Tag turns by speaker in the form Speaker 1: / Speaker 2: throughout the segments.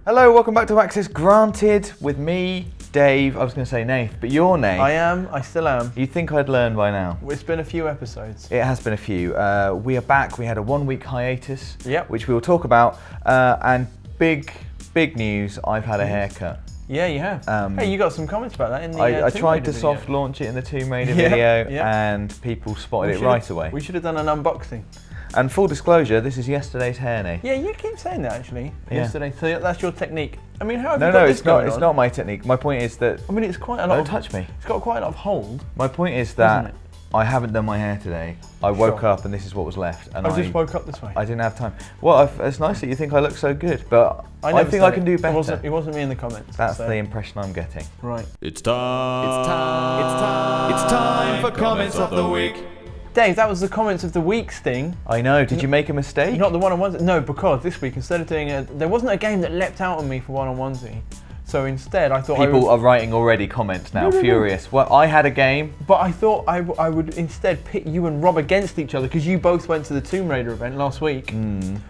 Speaker 1: Hello, welcome back to Access Granted with me, Dave. I was going to say Nath, but you're Nath.
Speaker 2: I still am.
Speaker 1: You'd think I'd learned by now.
Speaker 2: It's been a few episodes.
Speaker 1: It has been a few. We are back. We had a 1 week hiatus, which we will talk about. And big news, I've had a haircut.
Speaker 2: Yeah, you have. Hey, you got some comments about that in the
Speaker 1: I tried to
Speaker 2: video.
Speaker 1: soft launch it in the Tomb Raider video and people spotted it right away.
Speaker 2: We should have done an unboxing.
Speaker 1: And full disclosure, this is yesterday's hair, Nath.
Speaker 2: Yeah, you keep saying that actually. Yesterday, so that's your technique. I mean, how have you
Speaker 1: No,
Speaker 2: got
Speaker 1: no,
Speaker 2: this going on?
Speaker 1: it's not my technique. My point is that...
Speaker 2: I mean, it's quite a lot
Speaker 1: Don't touch me.
Speaker 2: It's got quite a lot of hold.
Speaker 1: My point is that I haven't done my hair today. I woke up and this is what was left. And
Speaker 2: I just woke up this way.
Speaker 1: I didn't have time. Well, it's nice that you think I look so good, but I think I can do better.
Speaker 2: It wasn't me in the comments.
Speaker 1: That's the impression I'm getting.
Speaker 2: Right.
Speaker 3: It's time for comments of the week.
Speaker 2: Dave, that was the comments of the week sting.
Speaker 1: I know. Did you make a mistake?
Speaker 2: Not the one-on-ones. No, because this week instead of doing there wasn't a game that leapt out on me for one-on-onesie. So instead, I thought
Speaker 1: people are writing already comments now, furious. Well, I had a game,
Speaker 2: but I thought I would instead pit you and Rob against each other because you both went to the Tomb Raider event last week.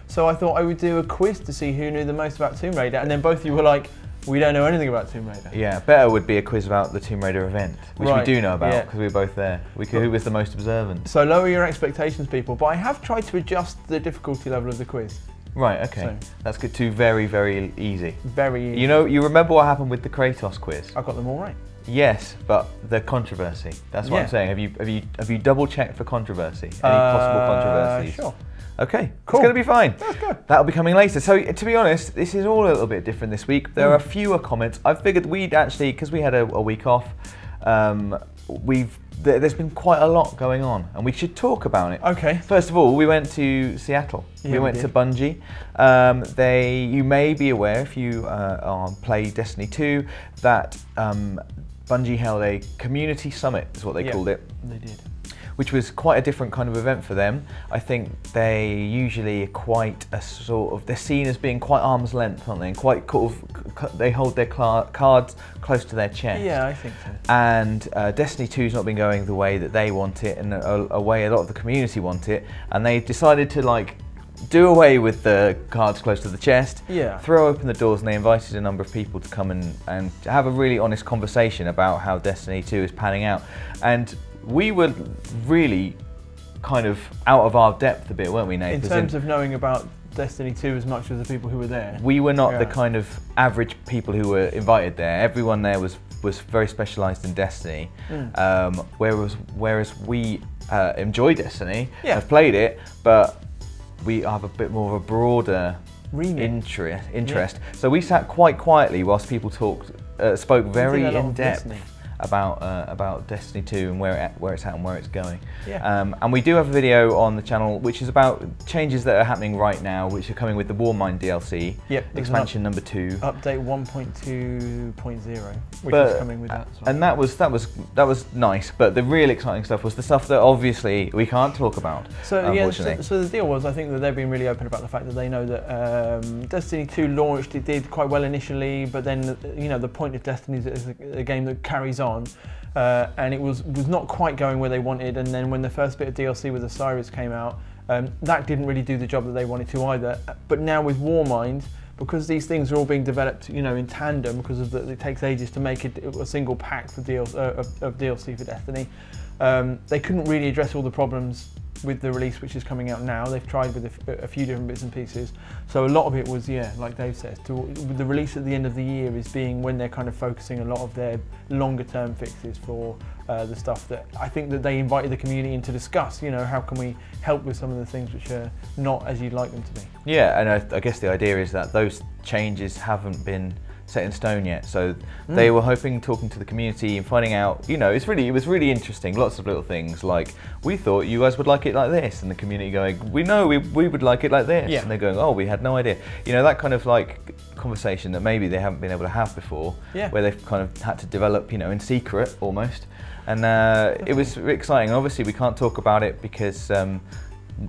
Speaker 2: So I thought I would do a quiz to see who knew the most about Tomb Raider, and then both of you were like, we don't know anything about Tomb Raider.
Speaker 1: Yeah, better would be a quiz about the Tomb Raider event, which we do know about because we were both there. Who was the most observant?
Speaker 2: So lower your expectations, people. But I have tried to adjust the difficulty level of the quiz.
Speaker 1: Right, okay. So, that's good too. Very, very easy.
Speaker 2: Very easy.
Speaker 1: You remember what happened with the Kratos quiz?
Speaker 2: I got them all right.
Speaker 1: Yes, but the controversy. That's what I'm saying. Have you double checked for controversy? Any possible controversies?
Speaker 2: Sure.
Speaker 1: Okay,
Speaker 2: cool.
Speaker 1: It's going to be fine.
Speaker 2: That's good.
Speaker 1: That'll be coming later. So to be honest, this is all a little bit different this week. There are fewer comments. I figured we'd actually, because we had a week off, there's been quite a lot going on, and we should talk about it.
Speaker 2: Okay.
Speaker 1: First of all, we went to Seattle. We went to Bungie. You may be aware if you play Destiny 2 that Bungie held a community summit, is what they called it.
Speaker 2: They did.
Speaker 1: Which was quite a different kind of event for them. I think they usually are quite a sort of, they're seen as being quite arm's length, aren't they? And quite they hold their cards close to their chest.
Speaker 2: Yeah, I think so.
Speaker 1: And Destiny 2's not been going the way that they want it, and a way a lot of the community want it. And they decided to do away with the cards close to the chest, throw open the doors, and they invited a number of people to come and have a really honest conversation about how Destiny 2 is panning out. And we were really kind of out of our depth a bit, weren't we, Nate?
Speaker 2: In terms of knowing about Destiny 2 as much as the people who were there.
Speaker 1: We were not the kind of average people who were invited there. Everyone there was very specialised in Destiny, whereas we enjoy Destiny, have played it, but we have a bit more of a broader interest. So we sat quite quietly whilst people spoke very in depth about Destiny 2 and where it's at and where it's going. And we do have a video on the channel which is about changes that are happening right now, which are coming with the Warmind DLC, expansion number 2.
Speaker 2: Update 1.2.0, which is coming with that.
Speaker 1: And that was nice, but the real exciting stuff was the stuff that obviously we can't talk about, unfortunately.
Speaker 2: So the deal was, I think that they've been really open about the fact that they know that Destiny 2 launched, it did quite well initially, but then the point of Destiny is a game that carries on. And it was not quite going where they wanted, and then when the first bit of DLC with Osiris came out, that didn't really do the job that they wanted to either. But now with Warmind, because these things are all being developed, in tandem, because it takes ages to make a single pack for of DLC for Destiny, they couldn't really address all the problems with the release which is coming out now. They've tried with a few different bits and pieces. So a lot of it was, like Dave says, with the release at the end of the year is being when they're kind of focusing a lot of their longer term fixes for the stuff that I think that they invited the community in to discuss. How can we help with some of the things which are not as you'd like them to be.
Speaker 1: Yeah, and I guess the idea is that those changes haven't been set in stone yet, so they were talking to the community and finding out, it was really interesting, lots of little things like, we thought you guys would like it like this, and the community going, we would like it like this, and they're going, oh, we had no idea, that kind of conversation that maybe they haven't been able to have before, where they've kind of had to develop, in secret almost, and it was exciting. Obviously we can't talk about it because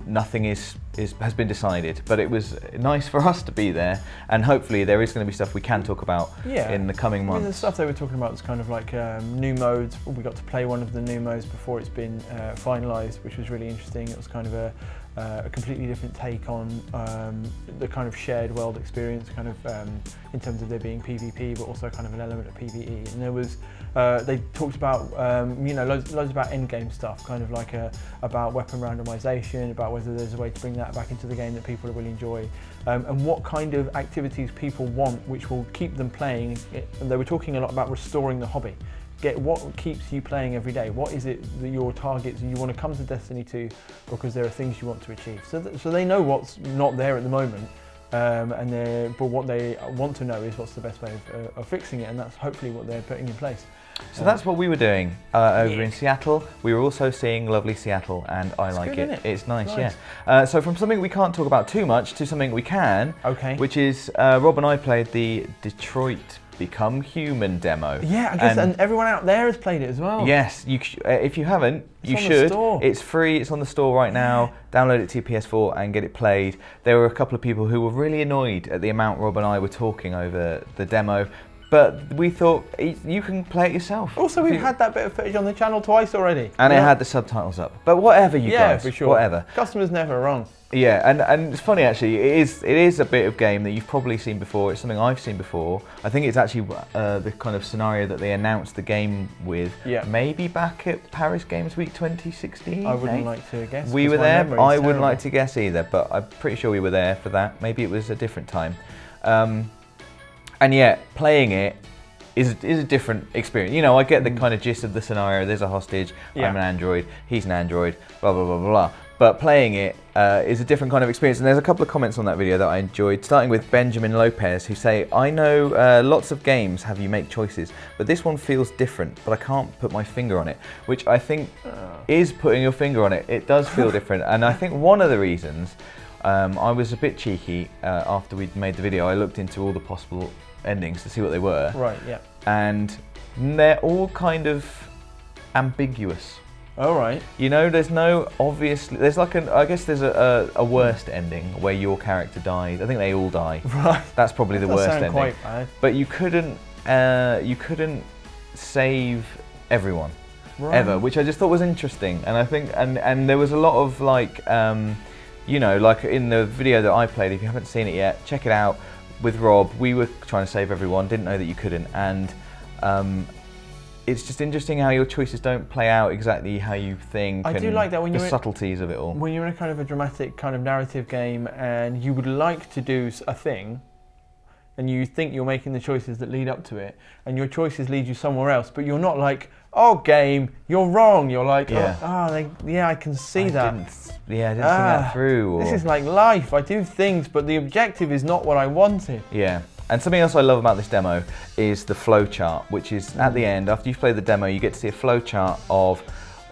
Speaker 1: nothing is has been decided, but it was nice for us to be there, and hopefully there is going to be stuff we can talk about in the coming months.
Speaker 2: I mean, the stuff they were talking about was kind of like new modes. We got to play one of the new modes before it's been finalised, which was really interesting. It was kind of a completely different take on the kind of shared world experience, kind of in terms of there being PvP, but also kind of an element of PvE. And there was they talked about loads about endgame stuff, kind of like about weapon randomization, about whether there's a way to bring that back into the game that people will enjoy, and what kind of activities people want, which will keep them playing. And they were talking a lot about restoring the hobby. Get what keeps you playing every day. What is it that your targets and you want to come to Destiny 2 because there are things you want to achieve. So they know what's not there at the moment, but what they want to know is what's the best way of fixing it, and that's hopefully what they're putting in place.
Speaker 1: So that's what we were doing over in Seattle. We were also seeing lovely Seattle, and I like it. It's nice, yeah. So from something we can't talk about too much to something we can, which is Rob and I played the Detroit Become Human demo.
Speaker 2: Yeah, I guess, and everyone out there has played it as well.
Speaker 1: Yes, if you haven't, you should. It's free, it's on the store right now. Download it to your PS4 and get it played. There were a couple of people who were really annoyed at the amount Rob and I were talking over the demo, but we thought you can play it yourself.
Speaker 2: Also, we've had that bit of footage on the channel twice already.
Speaker 1: And it had the subtitles up. But whatever, you guys,
Speaker 2: for sure.
Speaker 1: Whatever.
Speaker 2: Customer's never wrong.
Speaker 1: Yeah, and it's funny actually. It is a bit of game that you've probably seen before. It's something I've seen before. I think it's actually the kind of scenario that they announced the game with. Yeah. Maybe back at Paris Games Week 2016.
Speaker 2: I wouldn't like to guess.
Speaker 1: We were there. I wouldn't like to guess either, but I'm pretty sure we were there for that. Maybe it was a different time. And yet, playing it is a different experience. You know, I get the kind of gist of the scenario. There's a hostage. I'm an android. He's an android. Blah blah blah blah blah. But playing it is a different kind of experience. And there's a couple of comments on that video that I enjoyed, starting with Benjamin Lopez, who say, I know lots of games have you make choices, but this one feels different, but I can't put my finger on it, which I think is putting your finger on it. It does feel different. And I think one of the reasons, I was a bit cheeky after we'd made the video. I looked into all the possible endings to see what they were.
Speaker 2: Right, yeah.
Speaker 1: And they're all kind of ambiguous.
Speaker 2: All right.
Speaker 1: You know, there's no obviously. There's like I guess there's a worst ending where your character dies. I think they all die.
Speaker 2: Right.
Speaker 1: That's probably the worst ending.
Speaker 2: Quite bad.
Speaker 1: But you couldn't save everyone ever, which I just thought was interesting. And I think and there was a lot of like you know, like in the video that I played. If you haven't seen it yet, check it out. With Rob, we were trying to save everyone. Didn't know that you couldn't, and it's just interesting how your choices don't play out exactly how you think.
Speaker 2: I do like that when you're
Speaker 1: the subtleties of it all.
Speaker 2: When you're in a kind of a dramatic kind of narrative game and you would like to do a thing, and you think you're making the choices that lead up to it, and your choices lead you somewhere else, but you're not like, oh game, you're wrong. You're like, I can see that.
Speaker 1: I didn't think that through.
Speaker 2: This is like life. I do things, but the objective is not what I wanted.
Speaker 1: Yeah. And something else I love about this demo is the flow chart, which is at the end, after you've played the demo, you get to see a flow chart of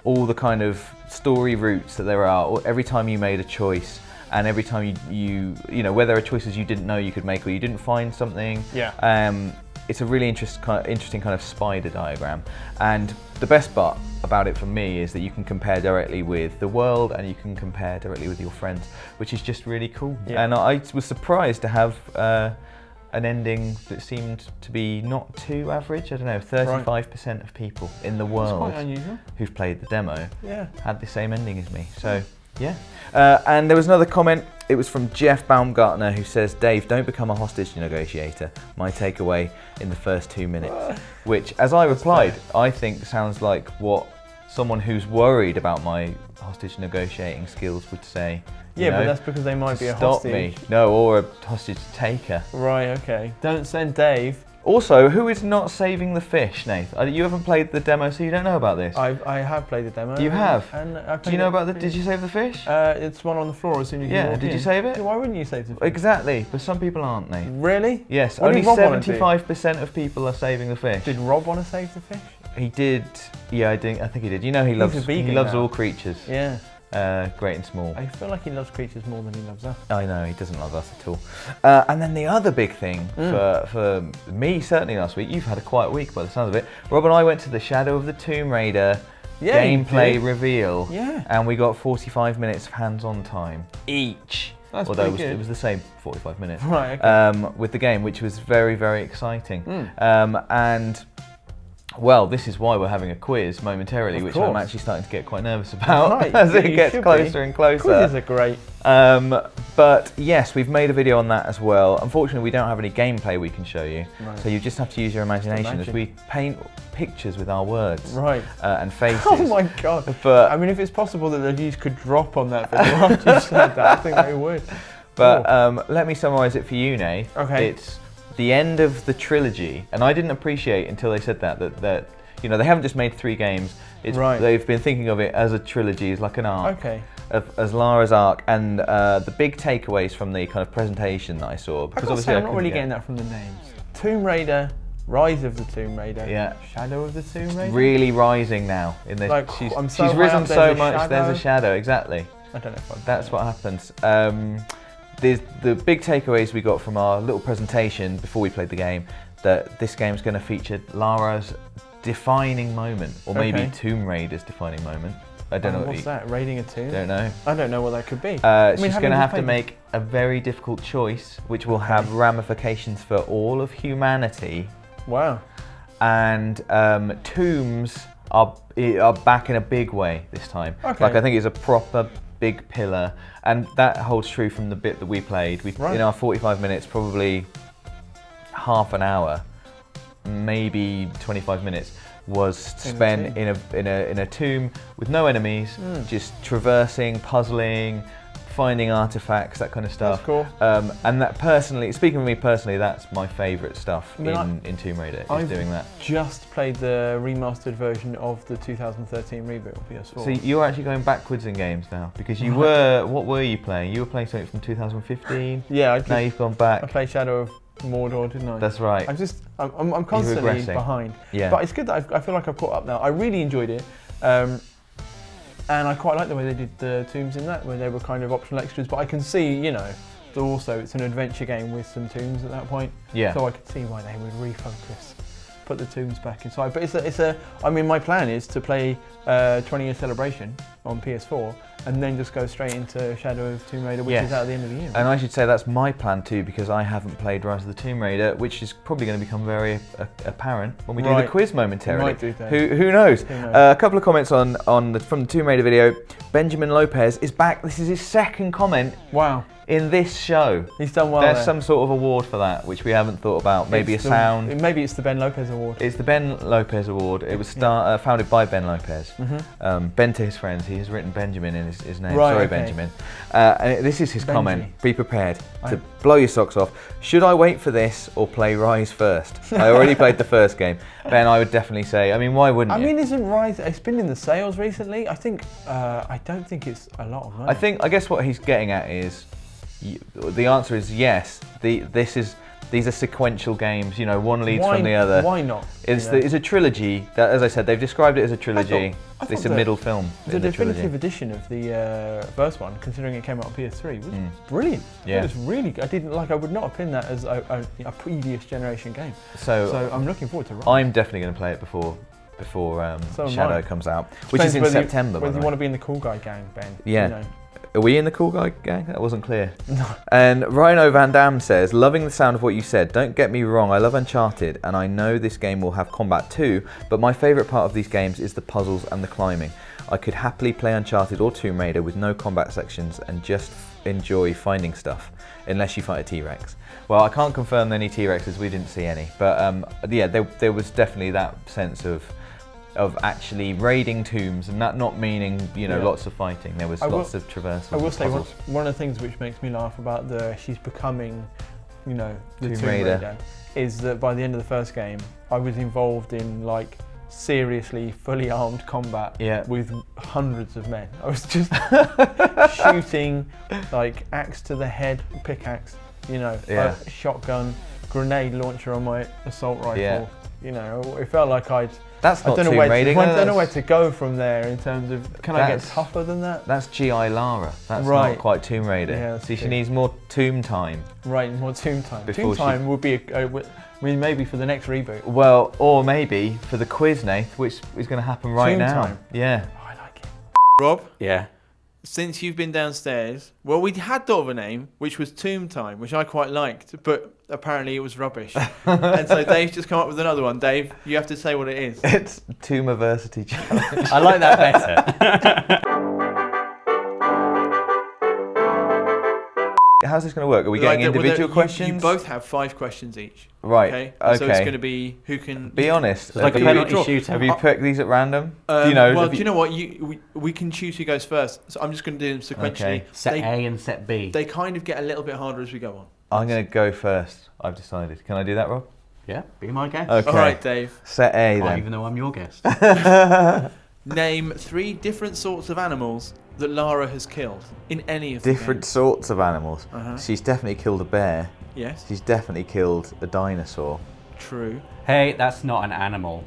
Speaker 1: all the kind of story routes that there are, or every time you made a choice, and every time you know, where there are choices you didn't know you could make or you didn't find something.
Speaker 2: Yeah.
Speaker 1: It's a really interesting kind of spider diagram. And the best part about it for me is that you can compare directly with the world and you can compare directly with your friends, which is just really cool. Yeah. And I was surprised to have an ending that seemed to be not too average. I don't know, 35% of people in the world who've played the demo had the same ending as me. So yeah. And there was another comment. It was from Jeff Baumgartner, who says, Dave, don't become a hostage negotiator. My takeaway in the first 2 minutes. Which, as I replied, I think sounds like what someone who's worried about my hostage negotiating skills would say.
Speaker 2: Yeah, but that's because they might be a hostage.
Speaker 1: Stop me. No, or a hostage taker.
Speaker 2: Right, okay. Don't send Dave.
Speaker 1: Also, who is not saving the fish, Nath? You haven't played the demo, so you don't know about this.
Speaker 2: I have played the demo.
Speaker 1: You have?
Speaker 2: And
Speaker 1: do you know about did you save the fish?
Speaker 2: It's one on the floor as soon as you walk in.
Speaker 1: Did you save it?
Speaker 2: Why wouldn't you save the fish?
Speaker 1: Exactly, but some people aren't, Nath.
Speaker 2: Really?
Speaker 1: Yes, only 75% of people are saving the fish.
Speaker 2: Did Rob want to save the fish?
Speaker 1: He did. Yeah, I think he did. You know, he loves all creatures.
Speaker 2: Yeah.
Speaker 1: Great and small.
Speaker 2: I feel like he loves creatures more than he loves us.
Speaker 1: I know, he doesn't love us at all. And then the other big thing for me, certainly last week, you've had a quiet week by the sounds of it. Rob and I went to the Shadow of the Tomb Raider gameplay reveal.
Speaker 2: Yeah.
Speaker 1: And we got 45 minutes of hands-on time each.
Speaker 2: That's
Speaker 1: Although
Speaker 2: pretty
Speaker 1: it
Speaker 2: good.
Speaker 1: was the same 45 minutes.
Speaker 2: Right, okay.
Speaker 1: With the game, which was very, very exciting. And well, this is why we're having a quiz momentarily,
Speaker 2: Of
Speaker 1: which
Speaker 2: course.
Speaker 1: I'm actually starting to get quite nervous about
Speaker 2: Right,
Speaker 1: as
Speaker 2: yeah,
Speaker 1: it
Speaker 2: you
Speaker 1: gets
Speaker 2: should
Speaker 1: closer
Speaker 2: be.
Speaker 1: and closer.
Speaker 2: Quizzes are great.
Speaker 1: But yes, we've made a video on that as well. Unfortunately, we don't have any gameplay we can show you,
Speaker 2: Right.
Speaker 1: so you just have to use your imagination as we paint pictures with our words
Speaker 2: Right.
Speaker 1: and faces.
Speaker 2: Oh my god.
Speaker 1: But
Speaker 2: I mean, if it's possible that the views could drop on that video after you said that, I think they would.
Speaker 1: But let me summarise it for you, Nate.
Speaker 2: Okay.
Speaker 1: It's the end of the trilogy, and I didn't appreciate until they said that you know, they haven't just made 3 games. It's,
Speaker 2: Right.
Speaker 1: They've been thinking of it as a trilogy, as like an arc.
Speaker 2: Okay.
Speaker 1: As Lara's arc, and the big takeaways from the kind of presentation that I saw.
Speaker 2: I've got to say, I'm not really getting that from the names. Tomb Raider, Rise of the Tomb Raider,
Speaker 1: Yeah.
Speaker 2: Shadow of the Tomb Raider.
Speaker 1: Really rising now in this.
Speaker 2: Like,
Speaker 1: she's
Speaker 2: I'm so
Speaker 1: she's
Speaker 2: high
Speaker 1: risen
Speaker 2: up,
Speaker 1: so
Speaker 2: there's a
Speaker 1: much. There's
Speaker 2: shadow.
Speaker 1: a shadow. Exactly.
Speaker 2: I don't know if I'm.
Speaker 1: That's what happens. There's the big takeaways we got from our little presentation before we played the game, that this game's going to feature Lara's defining moment, or maybe
Speaker 2: Okay.
Speaker 1: Tomb Raider's defining moment. I don't know.
Speaker 2: What's that? Raiding a tomb?
Speaker 1: Don't know.
Speaker 2: I don't know what that could be.
Speaker 1: She's
Speaker 2: having
Speaker 1: going to
Speaker 2: just
Speaker 1: have to
Speaker 2: played-
Speaker 1: make a very difficult choice, which will have ramifications for all of humanity.
Speaker 2: Wow.
Speaker 1: And tombs are back in a big way this time.
Speaker 2: Okay.
Speaker 1: Like, I think it's a proper big pillar, and that holds true from the bit that we played.
Speaker 2: Right.
Speaker 1: In our 45 minutes, probably half an hour, maybe 25 minutes, was spent in a tomb with no enemies, just traversing, puzzling, finding artifacts, that kind of stuff.
Speaker 2: That's cool.
Speaker 1: And that, personally, speaking of me personally, that's my favourite stuff
Speaker 2: I mean,
Speaker 1: in Tomb Raider,
Speaker 2: I've
Speaker 1: is doing that.
Speaker 2: just played the remastered version of the 2013 reboot on PS4.
Speaker 1: So you're actually going backwards in games now, because you were, what were you playing? You were playing something from 2015.
Speaker 2: Yeah,
Speaker 1: Now you've gone
Speaker 2: I
Speaker 1: back.
Speaker 2: played Shadow of Mordor, didn't I?
Speaker 1: That's right.
Speaker 2: I'm constantly
Speaker 1: regressing.
Speaker 2: behind.
Speaker 1: Yeah.
Speaker 2: But it's good that I feel like I've caught up now. I really enjoyed it. And I quite like the way they did the tombs in that, where they were kind of optional extras. But I can see, you know, that also it's an adventure game with some tombs at that point.
Speaker 1: Yeah.
Speaker 2: So I could see why they would refocus, put the tombs back inside. But I mean, my plan is to play 20-year celebration on PS4 and then just go straight into Shadow of Tomb Raider, which
Speaker 1: Yes.
Speaker 2: is out at the end of the year.
Speaker 1: And I should say that's my plan too, because I haven't played Rise of the Tomb Raider, which is probably going to become very apparent when we do the
Speaker 2: Right.
Speaker 1: quiz momentarily.
Speaker 2: We might do that.
Speaker 1: Who knows?
Speaker 2: Who knows?
Speaker 1: A couple of comments from the Tomb Raider video. Benjamin Lopez is back. This is his second comment
Speaker 2: Wow.
Speaker 1: in this show.
Speaker 2: He's done well
Speaker 1: There's
Speaker 2: there.
Speaker 1: some sort of award for that, which we haven't thought about. Maybe
Speaker 2: It's
Speaker 1: a sound.
Speaker 2: Maybe it's the Ben Lopez Award.
Speaker 1: It's the Ben Lopez Award. It was founded by Ben Lopez. Ben to his friends. He has written Benjamin in his name.
Speaker 2: Right,
Speaker 1: Sorry,
Speaker 2: okay.
Speaker 1: Benjamin. And this is his
Speaker 2: Benji.
Speaker 1: comment. Be prepared to blow your socks off. Should I wait for this or play Rise first? I already played the first game. Ben, I would definitely say. I mean, why wouldn't you?
Speaker 2: I mean, isn't Rise? It's been in the sales recently. I think. I don't think it's a lot of money.
Speaker 1: I guess what he's getting at is, the answer is yes. These are sequential games. You know, one leads from the other.
Speaker 2: Why not?
Speaker 1: It's a trilogy. That, as I said, they've described it as a trilogy.
Speaker 2: I thought
Speaker 1: It's a
Speaker 2: the-
Speaker 1: middle film.
Speaker 2: The
Speaker 1: in the trilogy.
Speaker 2: definitive edition of the first one, considering it came out on PS3, was brilliant.
Speaker 1: Yeah.
Speaker 2: It was really. I would not have pinned that as a previous generation game.
Speaker 1: So
Speaker 2: So I'm looking forward to Rise.
Speaker 1: I'm definitely going to play it before
Speaker 2: So am
Speaker 1: Shadow
Speaker 2: I.
Speaker 1: comes out, which is
Speaker 2: Depends
Speaker 1: in
Speaker 2: whether
Speaker 1: September. by
Speaker 2: Whether
Speaker 1: the
Speaker 2: you
Speaker 1: way.
Speaker 2: want to be in the cool guy gang, Ben.
Speaker 1: Yeah.
Speaker 2: You know.
Speaker 1: Are we in the cool guy gang? That wasn't clear. No. And Rhino Van Dam says, loving the sound of what you said. Don't get me wrong, I love Uncharted, and I know this game will have combat too, but my favourite part of these games is the puzzles and the climbing. I could happily play Uncharted or Tomb Raider with no combat sections and just enjoy finding stuff, unless you fight a T-Rex. Well, I can't confirm any T-Rexes, we didn't see any, but yeah, there was definitely that sense of actually raiding tombs, and that not meaning, you know, lots of fighting. There was lots of traversal.
Speaker 2: I will say
Speaker 1: puzzles.
Speaker 2: one of the things which makes me laugh about she's becoming, you know, the
Speaker 1: Tomb
Speaker 2: Tomb
Speaker 1: Raider.
Speaker 2: Raider, is that by the end of the first game, I was involved in like seriously fully armed combat with hundreds of men. I was just shooting like axe to the head, pickaxe, you know, shotgun, grenade launcher on my assault rifle.
Speaker 1: Yeah.
Speaker 2: It felt like
Speaker 1: That's not Tomb Raider.
Speaker 2: I don't know where to go from there in terms of, can I get tougher than that?
Speaker 1: That's G.I. Lara. That's
Speaker 2: Right.
Speaker 1: not quite Tomb Raider.
Speaker 2: Yeah,
Speaker 1: See, she
Speaker 2: true.
Speaker 1: needs more tomb time.
Speaker 2: Right, more Tomb Time.
Speaker 1: Before
Speaker 2: Tomb Time would be, maybe for the next reboot.
Speaker 1: Well, or maybe for the quiz, Nath, which is going to happen right
Speaker 2: Tomb
Speaker 1: now.
Speaker 2: Time.
Speaker 1: Yeah.
Speaker 2: Oh, I like it.
Speaker 4: Rob,
Speaker 3: Yeah.
Speaker 4: since you've been downstairs, well, we had thought of a name, which was Tomb Time, which I quite liked, but apparently it was rubbish. And so Dave's just come up with another one. Dave, you have to say what it is.
Speaker 1: It's Tombiversity Challenge.
Speaker 3: I like that better.
Speaker 1: How's this going to work? Are we getting individual questions?
Speaker 4: You both have 5 questions each.
Speaker 1: Right.
Speaker 4: Okay.
Speaker 1: Okay.
Speaker 4: So it's going to be who can.
Speaker 1: Be honest.
Speaker 3: It's like a penalty shootout.
Speaker 1: Have you picked these at random?
Speaker 4: Well,
Speaker 1: do you know
Speaker 4: what? We can choose who goes first. So I'm just going to do them sequentially.
Speaker 1: Okay.
Speaker 3: Set A and set B.
Speaker 4: They kind of get a little bit harder as we go on.
Speaker 1: I'm going to go first. I've decided. Can I do that, Rob?
Speaker 3: Yeah, be my guest.
Speaker 1: Okay.
Speaker 4: All right, Dave.
Speaker 1: Set A
Speaker 3: Oh,
Speaker 1: then.
Speaker 3: even though I'm your guest.
Speaker 4: Name 3 different sorts of animals that Lara has killed in any of the
Speaker 1: Different
Speaker 4: games.
Speaker 1: sorts of animals.
Speaker 4: Uh-huh.
Speaker 1: She's definitely killed a bear.
Speaker 4: Yes.
Speaker 1: She's definitely killed a dinosaur.
Speaker 4: True.
Speaker 3: Hey, that's not an animal.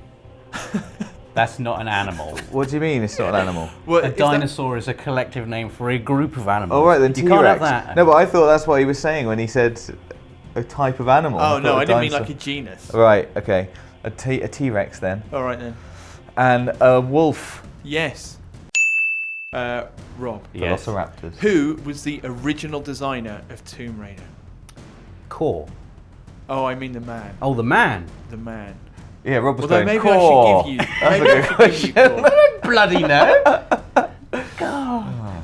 Speaker 3: That's not an animal.
Speaker 1: What do you mean it's not an animal?
Speaker 4: Well,
Speaker 3: A dinosaur is a collective name for a group of animals.
Speaker 1: Oh, right, then
Speaker 3: you
Speaker 1: T-Rex.
Speaker 3: can't have that.
Speaker 1: No, but I thought that's what he was saying when he said a type of animal.
Speaker 4: Oh no,
Speaker 1: thought a
Speaker 4: I didn't mean
Speaker 1: dinosaur-
Speaker 4: like a genus.
Speaker 1: Right, okay. A T-Rex then.
Speaker 4: All right then.
Speaker 1: And a wolf.
Speaker 4: Yes. Rob.
Speaker 3: Yes.
Speaker 1: Velociraptors.
Speaker 4: Who was the original designer of Tomb Raider?
Speaker 3: Core.
Speaker 4: Oh, I mean the man.
Speaker 3: Oh, the man.
Speaker 4: The man.
Speaker 1: Yeah, Rob was
Speaker 4: Although
Speaker 1: going
Speaker 4: maybe
Speaker 1: core.
Speaker 4: I should give you.
Speaker 1: That's
Speaker 4: Maybe
Speaker 1: a
Speaker 4: I
Speaker 1: good
Speaker 4: should give you Core.
Speaker 3: Bloody no.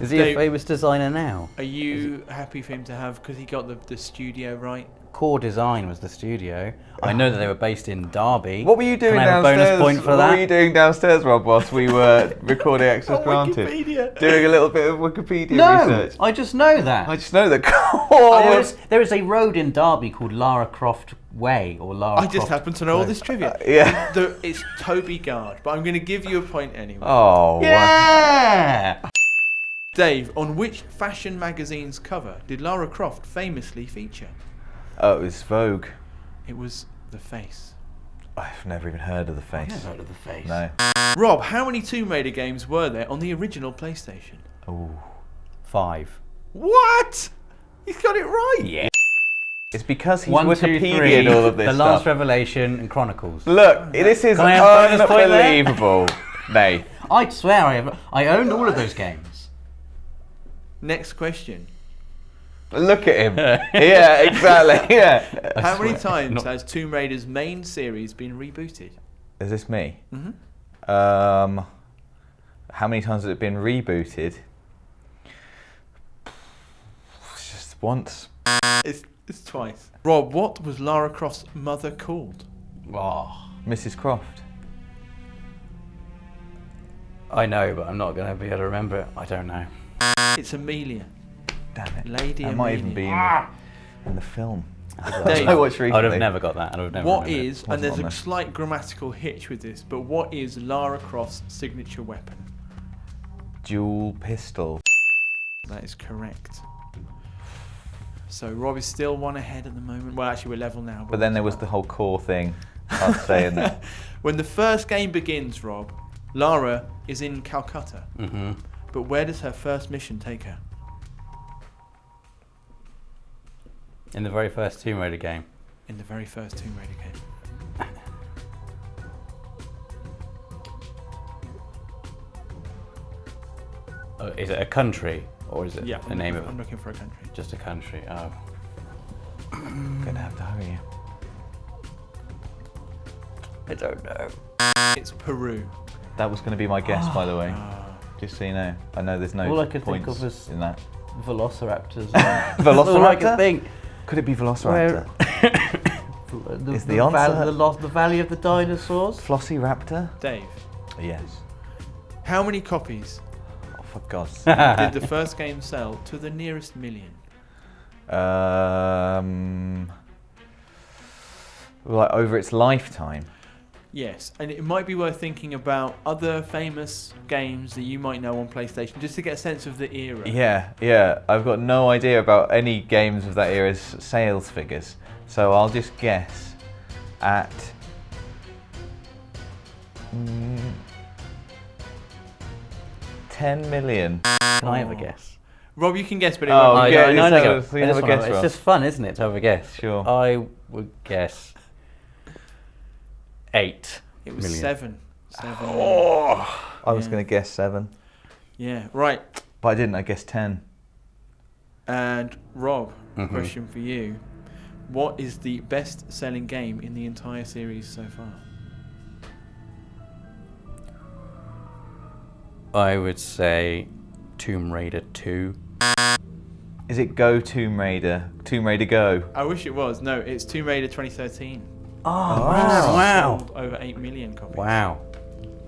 Speaker 3: Is he
Speaker 4: Dave-
Speaker 3: a famous designer now?
Speaker 4: Are you happy for him to have, because he got the studio right?
Speaker 3: Core Design was the studio. I know that they were based in Derby.
Speaker 1: What were you doing
Speaker 3: Can I have
Speaker 1: downstairs?
Speaker 3: a bonus point for
Speaker 1: what
Speaker 3: that?
Speaker 1: were you doing downstairs, Rob, whilst we were recording Access
Speaker 4: On
Speaker 1: Granted?
Speaker 4: Wikipedia.
Speaker 1: Doing a little bit of Wikipedia
Speaker 3: No,
Speaker 1: research.
Speaker 3: I just know that.
Speaker 1: I just know that core.
Speaker 3: There is a road in Derby called Lara Croft Way or Lara
Speaker 4: I
Speaker 3: Croft.
Speaker 4: just happen to know all this trivia.
Speaker 1: Yeah.
Speaker 4: It's Toby Gard, but I'm going to give you a point anyway.
Speaker 1: Oh, wow.
Speaker 3: Yeah.
Speaker 4: Dave, on which fashion magazine's cover did Lara Croft famously feature?
Speaker 1: Oh, it was Vogue.
Speaker 4: It was The Face.
Speaker 1: I've never even heard of the face.
Speaker 3: Never heard of the face.
Speaker 1: No.
Speaker 4: Rob, how many Tomb Raider games were there on the original PlayStation?
Speaker 1: Oh.
Speaker 3: 5.
Speaker 4: What? He's got it right.
Speaker 3: Yeah.
Speaker 1: It's because he's
Speaker 3: 1, 2,
Speaker 1: Wikipedia'd
Speaker 3: 3.
Speaker 1: all of this
Speaker 3: The
Speaker 1: stuff.
Speaker 3: Last Revelation and Chronicles.
Speaker 1: Look, this is
Speaker 3: Can I have bonus point there?
Speaker 1: unbelievable. Nay.
Speaker 3: I swear I owned all of those games.
Speaker 4: Next question.
Speaker 1: Look at him. Yeah, exactly. Yeah.
Speaker 4: How many times has Tomb Raider's main series been rebooted?
Speaker 1: Is this me?
Speaker 4: Mm-hmm.
Speaker 1: How many times has it been rebooted? Just once.
Speaker 4: It's twice. Rob, what was Lara Croft's mother called?
Speaker 3: Oh,
Speaker 1: Mrs. Croft.
Speaker 3: I know, but I'm not going to be able to remember it. I don't know.
Speaker 4: It's Amelia.
Speaker 1: Damn it.
Speaker 4: Lady
Speaker 1: That might even be
Speaker 4: Amelia.
Speaker 1: in the film.
Speaker 4: Dave,
Speaker 1: I watched recently.
Speaker 3: I'd have never got that. I'd have never
Speaker 4: What
Speaker 3: remembered it.
Speaker 4: is, and
Speaker 1: Wasn't
Speaker 4: there's
Speaker 1: on
Speaker 4: a
Speaker 1: there.
Speaker 4: slight grammatical hitch with this, but what is Lara Croft's signature weapon?
Speaker 1: Dual pistol.
Speaker 4: That is correct. So Rob is still 1 ahead at the moment. Well, actually, we're level now.
Speaker 1: But then there was the whole core thing. I'd say in that.
Speaker 4: When the first game begins, Rob, Lara is in Calcutta.
Speaker 3: Mm-hmm.
Speaker 4: But where does her first mission take her?
Speaker 3: In the very first Tomb Raider game.
Speaker 4: In the very first Tomb Raider game.
Speaker 3: Is it a country or is it
Speaker 4: Yeah,
Speaker 3: the name of
Speaker 4: I'm
Speaker 3: it?
Speaker 4: looking for a country.
Speaker 3: Just a country. Oh.
Speaker 1: Gonna have to hurry you.
Speaker 3: I don't know.
Speaker 4: It's Peru.
Speaker 1: That was going to be my guess, by the way. Just so you know. I know there's no
Speaker 3: All I could think
Speaker 1: points
Speaker 3: of was
Speaker 1: in that.
Speaker 3: Velociraptors.
Speaker 1: Velociraptor?
Speaker 3: All I could think.
Speaker 1: Could it be Velociraptor? Is the answer-
Speaker 3: the Valley of the Dinosaurs?
Speaker 1: Flossiraptor?
Speaker 4: Dave,
Speaker 1: Yes.
Speaker 4: how many copies
Speaker 1: Oh, for God's sake.
Speaker 4: did the first game sell to the nearest million?
Speaker 1: Like over its lifetime.
Speaker 4: Yes, and it might be worth thinking about other famous games that you might know on PlayStation, just to get a sense of the era.
Speaker 1: Yeah. I've got no idea about any games of that era's sales figures. So I'll just guess at 10 million.
Speaker 3: Can I have a guess?
Speaker 4: Rob, you can guess, but it
Speaker 1: Oh,
Speaker 4: won't.
Speaker 1: yeah,
Speaker 3: no,
Speaker 1: so
Speaker 3: go.
Speaker 1: if we
Speaker 3: I
Speaker 1: have
Speaker 3: just
Speaker 1: a
Speaker 3: wanna-
Speaker 1: guess,
Speaker 3: It's
Speaker 1: Rob.
Speaker 3: just fun, isn't it, to have a guess?
Speaker 1: Sure.
Speaker 3: I would guess 8
Speaker 4: It was
Speaker 3: million.
Speaker 4: 7. 7 million.
Speaker 1: Oh, I was
Speaker 4: Yeah.
Speaker 1: going to guess 7,
Speaker 4: Yeah, right.
Speaker 1: but I didn't. I guessed 10.
Speaker 4: And Rob,
Speaker 3: Mhm.
Speaker 4: question for you. What is the best-selling game in the entire series so far?
Speaker 3: I would say Tomb Raider 2.
Speaker 1: Is it Go Tomb Raider? Tomb Raider Go?
Speaker 4: I wish it was. No, it's Tomb Raider 2013.
Speaker 3: Oh,
Speaker 1: wow.
Speaker 3: wow.
Speaker 4: Sold over 8 million copies.
Speaker 3: Wow.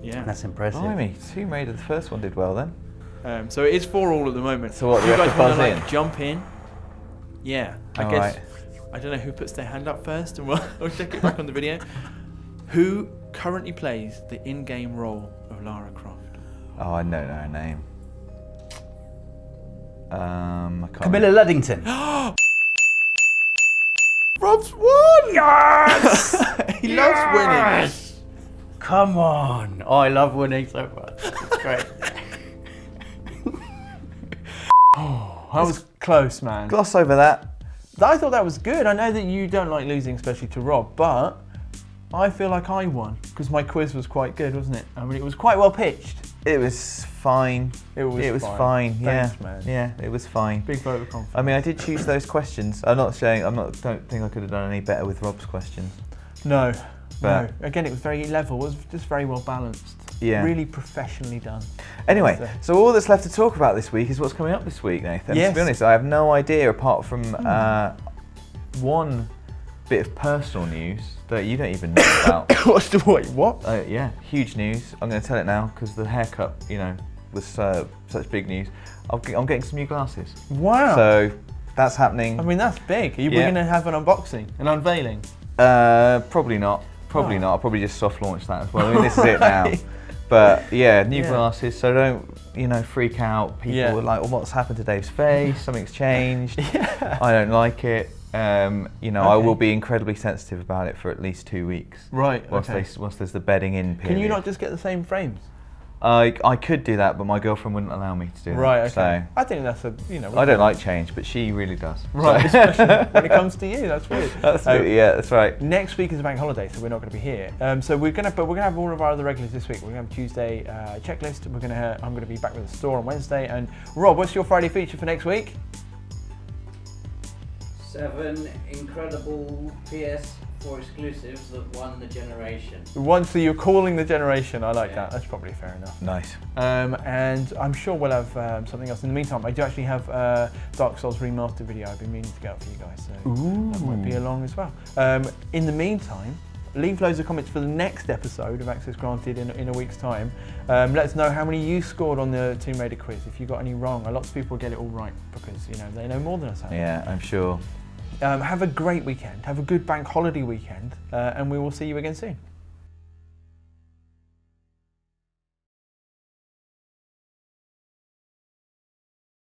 Speaker 4: Yeah.
Speaker 3: That's impressive.
Speaker 1: Blimey, Tomb Raider, the first one did well then.
Speaker 4: So it is 4-4 at the moment.
Speaker 1: So what,
Speaker 4: you
Speaker 1: we have
Speaker 4: guys
Speaker 1: to
Speaker 4: want to
Speaker 1: buzz
Speaker 4: like
Speaker 1: in?
Speaker 4: jump in? Yeah. I
Speaker 1: All
Speaker 4: guess.
Speaker 1: right.
Speaker 4: I don't know who puts their hand up first, and we'll check it back on the video. Who currently plays the in-game role of Lara Croft?
Speaker 1: Oh, I don't know her name. I can't
Speaker 3: Camilla Luddington.
Speaker 4: Rob's won! Yes! He loves winning.
Speaker 3: Come on. Oh, I love winning so much. It's great.
Speaker 2: I was close, man.
Speaker 1: gloss over that.
Speaker 2: I thought that was good. I know that you don't like losing, especially to Rob, but I feel like I won because my quiz was quite good, wasn't it? I mean, it was quite well pitched.
Speaker 1: It was fine.
Speaker 2: It was
Speaker 1: fine. Yeah,
Speaker 2: Thanks, man.
Speaker 1: yeah, it was fine.
Speaker 2: Big vote of confidence.
Speaker 1: I mean, I did choose those questions. Don't think I could have done any better with Rob's questions.
Speaker 2: No,
Speaker 1: But-
Speaker 2: no. Again, it was very level. It was just very well balanced.
Speaker 1: Yeah.
Speaker 2: Really professionally done.
Speaker 1: Anyway, so all that's left to talk about this week is what's coming up this week, Nathan.
Speaker 2: Yes.
Speaker 1: To be honest, I have no idea apart from one bit of personal news that you don't even know about.
Speaker 2: What's the wait? What?
Speaker 1: Yeah, huge news. I'm going to tell it now because the haircut, was such big news. I'm getting some new glasses.
Speaker 2: Wow.
Speaker 1: So that's happening.
Speaker 2: I mean, that's big. Are you
Speaker 1: Yeah.
Speaker 2: going to have an unboxing, an unveiling?
Speaker 1: Probably not. Probably
Speaker 2: Oh.
Speaker 1: not. I'll probably just soft launch that as well. I mean, this is it now. But yeah, new
Speaker 2: Yeah.
Speaker 1: glasses. So don't, freak out. People
Speaker 2: Yeah.
Speaker 1: are like, well, what's happened to Dave's face? Something's changed.
Speaker 2: Yeah.
Speaker 1: I don't like it. I
Speaker 2: Okay.
Speaker 1: will be incredibly sensitive about it for at least 2 weeks.
Speaker 2: Right.
Speaker 1: Once
Speaker 2: Okay.
Speaker 1: once there's the bedding in period.
Speaker 2: Can you not just get the same frames?
Speaker 1: I could do that, but my girlfriend wouldn't allow me to do
Speaker 2: Right.
Speaker 1: that.
Speaker 2: Okay.
Speaker 1: So
Speaker 2: I think that's
Speaker 1: I don't like change, but she really does.
Speaker 2: Right.
Speaker 1: So-
Speaker 2: Especially when it comes to you, that's weird.
Speaker 1: yeah, that's right.
Speaker 2: Next week is a bank holiday, so we're not going to be here. So we're gonna have all of our other regulars this week. We're gonna have Tuesday checklist. I'm gonna be back with the store on Wednesday. And Rob, what's your Friday feature for next week?
Speaker 5: 7 incredible PS4 exclusives that won the generation.
Speaker 2: So you're calling the generation. I like that. That's probably fair enough.
Speaker 1: Nice.
Speaker 2: And I'm sure we'll have something else. In the meantime, I do actually have Dark Souls remastered video I've been meaning to get up for you guys, so that might be along as well. In the meantime, leave loads of comments for the next episode of Access Granted in a week's time. Let us know how many you scored on the Tomb Raider quiz. If you got any wrong, a lot of people get it all right because they know more than us.
Speaker 1: Yeah, I'm sure.
Speaker 2: Have a great weekend. Have a good bank holiday weekend, and we will see you again soon.